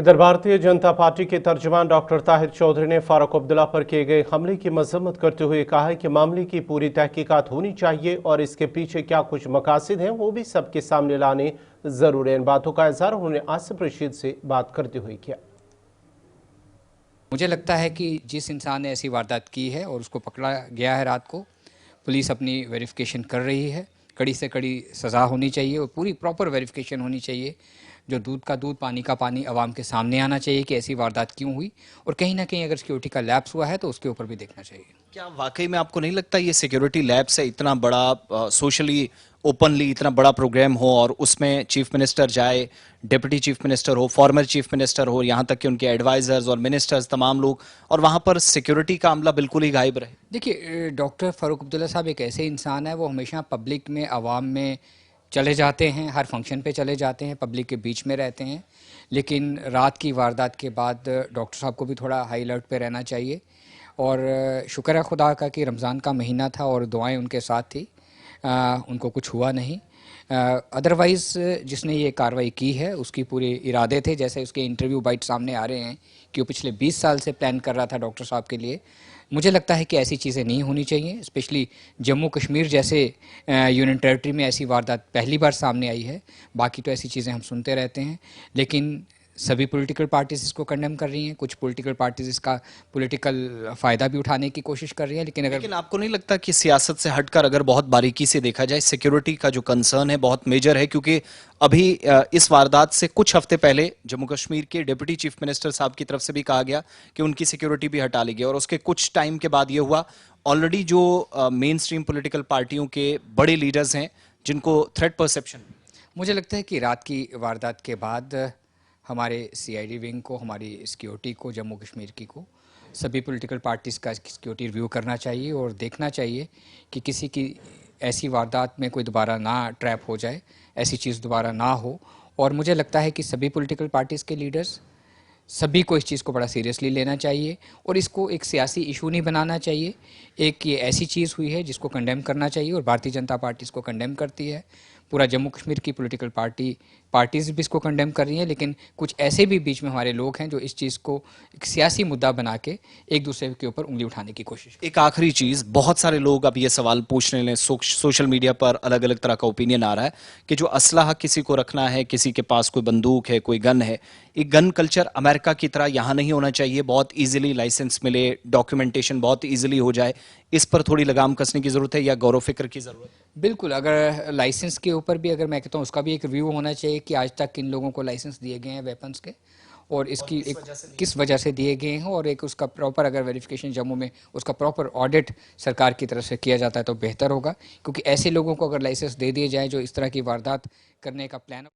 इधर भारतीय जनता पार्टी के तर्जुमान डॉक्टर ताहिर चौधरी ने फारूक अब्दुल्ला पर किए गए हमले की मजम्मत करते हुए कहा है कि मामले की पूरी तहकीकात होनी चाहिए और इसके पीछे क्या कुछ मकासद हैं वो भी सबके सामने लाने जरूरी है। इन बातों का इजहार उन्होंने आसिफ रशीद से बात करते हुए किया। मुझे लगता है कि जिस इंसान ने ऐसी वारदात की है और उसको पकड़ा गया है रात को, पुलिस अपनी वेरिफिकेशन कर रही है। कड़ी से कड़ी सज़ा होनी चाहिए और पूरी प्रॉपर वेरिफिकेशन होनी चाहिए। जो दूध का दूध पानी का पानी आवाम के सामने आना चाहिए कि ऐसी वारदात क्यों हुई, और कहीं ना कहीं अगर सिक्योरिटी का लैप्स हुआ है तो उसके ऊपर भी देखना चाहिए। क्या वाकई में आपको नहीं लगता ये सिक्योरिटी लैब्स है, इतना बड़ा सोशली ओपनली इतना बड़ा प्रोग्राम हो और उसमें चीफ मिनिस्टर जाए, डिप्टी चीफ मिनिस्टर हो, फॉर्मर चीफ मिनिस्टर हो, यहाँ तक कि उनके एडवाइजर्स और मिनिस्टर्स तमाम लोग, और वहाँ पर सिक्योरिटी का अमला बिल्कुल ही गायब रहे? देखिए, डॉक्टर फ़ारूक अब्दुल्ला साहब एक ऐसे इंसान है, वो हमेशा पब्लिक में आवाम में चले जाते हैं, हर फंक्शन पे चले जाते हैं, पब्लिक के बीच में रहते हैं। लेकिन रात की वारदात के बाद डॉक्टर साहब को भी थोड़ा हाई अलर्ट पे रहना चाहिए। और शुक्र है खुदा का कि रमज़ान का महीना था और दुआएं उनके साथ थी, उनको कुछ हुआ नहीं। अदरवाइज़ जिसने ये कार्रवाई की है उसकी पूरे इरादे थे, जैसे उसके इंटरव्यू बाइट सामने आ रहे हैं कि वो पिछले 20 साल से प्लान कर रहा था डॉक्टर साहब के लिए। मुझे लगता है कि ऐसी चीज़ें नहीं होनी चाहिए, स्पेशली जम्मू कश्मीर जैसे यूनियन टेरिटरी में ऐसी वारदात पहली बार सामने आई है। बाकी तो ऐसी चीज़ें हम सुनते रहते हैं, लेकिन सभी पॉलिटिकल पार्टीज इसको कंडेम कर रही हैं। कुछ पॉलिटिकल पार्टीज इसका पॉलिटिकल फ़ायदा भी उठाने की कोशिश कर रही हैं। लेकिन आपको नहीं लगता कि सियासत से हटकर अगर बहुत बारीकी से देखा जाए, सिक्योरिटी का जो कंसर्न है बहुत मेजर है? क्योंकि अभी इस वारदात से कुछ हफ्ते पहले जम्मू कश्मीर के डिप्टी चीफ मिनिस्टर साहब की तरफ से भी कहा गया कि उनकी सिक्योरिटी भी हटा ली गई, और उसके कुछ टाइम के बाद ये हुआ। ऑलरेडी जो मेन स्ट्रीम पोलिटिकल पार्टियों के बड़े लीडर्स हैं जिनको थ्रेट परसेप्शन, मुझे लगता है कि रात की वारदात के बाद हमारे सीआईडी विंग को, हमारी सिक्योरिटी को, जम्मू कश्मीर की को, सभी पॉलिटिकल पार्टीज़ का सिक्योरिटी रिव्यू करना चाहिए और देखना चाहिए कि किसी की ऐसी वारदात में कोई दोबारा ना ट्रैप हो जाए, ऐसी चीज़ दोबारा ना हो। और मुझे लगता है कि सभी पॉलिटिकल पार्टीज़ के लीडर्स, सभी को इस चीज़ को बड़ा सीरियसली लेना चाहिए और इसको एक सियासी इशू नहीं बनाना चाहिए। एक ये ऐसी चीज़ हुई है जिसको कंडेम करना चाहिए और भारतीय जनता पार्टी इसको कंडेम करती है। पूरा जम्मू कश्मीर की पॉलिटिकल पार्टीज़ भी इसको कंडेम कर रही हैं, लेकिन कुछ ऐसे भी बीच में हमारे लोग हैं जो इस चीज़ को एक सियासी मुद्दा बना के एक दूसरे के ऊपर उंगली उठाने की कोशिश। एक आखिरी चीज, बहुत सारे लोग अब ये सवाल पूछ रहे हैं, सोशल मीडिया पर अलग अलग तरह का ओपिनियन आ रहा है कि जो असलाह किसी को रखना है, किसी के पास कोई बंदूक है, कोई गन है, एक गन कल्चर अमेरिका की तरह यहाँ नहीं होना चाहिए, बहुत इजीली लाइसेंस मिले, डॉक्यूमेंटेशन बहुत इजीली हो जाए। इस पर थोड़ी लगाम कसने की जरूरत है या गौर फिक्र की जरूरत है? बिल्कुल, अगर लाइसेंस के ऊपर भी अगर मैं कहता हूँ उसका भी एक रिव्यू होना चाहिए कि आज तक किन लोगों को लाइसेंस दिए गए हैं वेपन्स के, और इसकी एक किस वजह से दिए गए हैं, और एक उसका प्रॉपर अगर वेरिफिकेशन जम्मू में उसका प्रॉपर ऑडिट सरकार की तरफ से किया जाता है तो बेहतर होगा। क्योंकि ऐसे लोगों को अगर लाइसेंस दे दिए जाए जो इस तरह की वारदात करने का प्लान